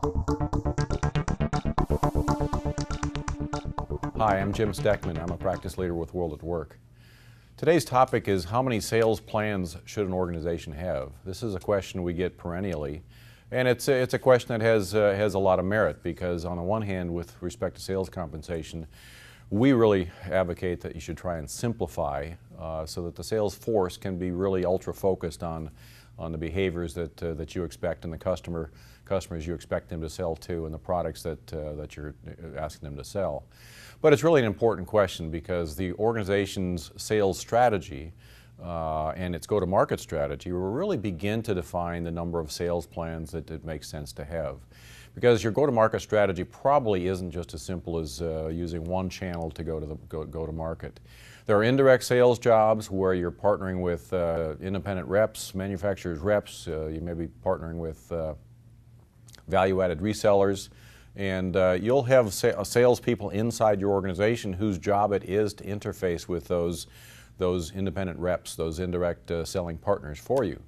Hi, I'm Jim Stoeckmann. I'm a practice leader with WorldatWork. Today's topic is how many sales plans should an organization have? This is a question we get perennially, and it's a question that has a lot of merit, because on the one hand, with respect to sales compensation, we really advocate that you should try and simplify so that the sales force can be really ultra-focused on the behaviors that you expect and the customers you expect them to sell to and the products that you're asking them to sell. But it's really an important question, because the organization's sales strategy and its go-to-market strategy will really begin to define the number of sales plans that it makes sense to have. Because your go-to-market strategy probably isn't just as simple as using one channel to go to market. There are indirect sales jobs where you're partnering with independent reps, manufacturers' reps. You may be partnering with value-added resellers, and you'll have salespeople inside your organization whose job it is to interface with those independent reps, those indirect selling partners for you.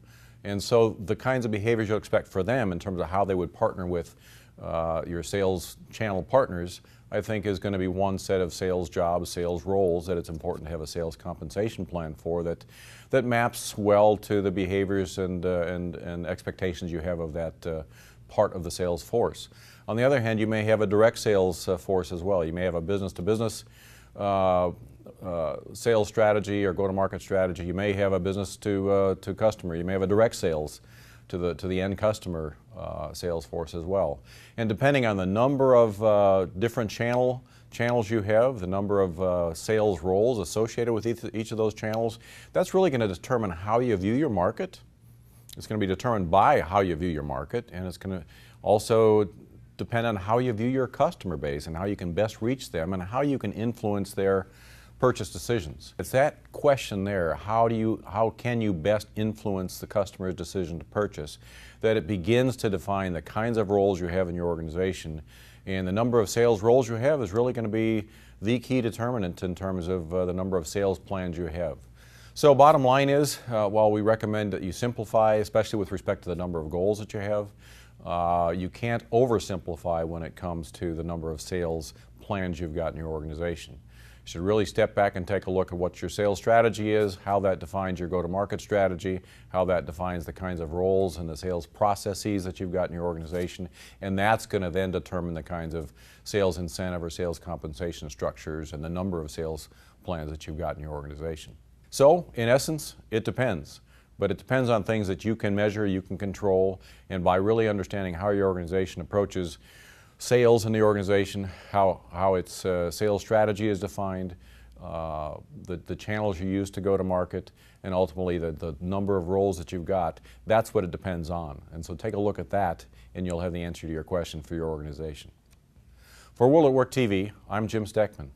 And so the kinds of behaviors you'll expect for them in terms of how they would partner with your sales channel partners, I think, is going to be one set of sales jobs, sales roles that it's important to have a sales compensation plan for that maps well to the behaviors and expectations you have of that part of the sales force. On the other hand, you may have a direct sales force as well. You may have a business-to-business sales strategy or go-to-market strategy. You may have a business-to-customer. You may have a direct sales to the end customer sales force as well. And depending on the number of different channels you have, the number of sales roles associated with each of those channels, that's really going to determine how you view your market. It's going to be determined by how you view your market, and it's going to also depend on how you view your customer base and how you can best reach them and how you can influence their purchase decisions. It's that question there, how can you best influence the customer's decision to purchase, that it begins to define the kinds of roles you have in your organization. And the number of sales roles you have is really going to be the key determinant in terms of the number of sales plans you have. So bottom line is, while we recommend that you simplify, especially with respect to the number of goals that you have, you can't oversimplify when it comes to the number of sales plans you've got in your organization. You should really step back and take a look at what your sales strategy is, how that defines your go-to-market strategy, how that defines the kinds of roles and the sales processes that you've got in your organization, and that's going to then determine the kinds of sales incentive or sales compensation structures and the number of sales plans that you've got in your organization. So, in essence, it depends. But it depends on things that you can measure, you can control, and by really understanding how your organization approaches sales in the organization, how its sales strategy is defined, the channels you use to go to market, and ultimately the number of roles that you've got, that's what it depends on. And so take a look at that, and you'll have the answer to your question for your organization. For WorldatWork TV, I'm Jim Stoeckmann.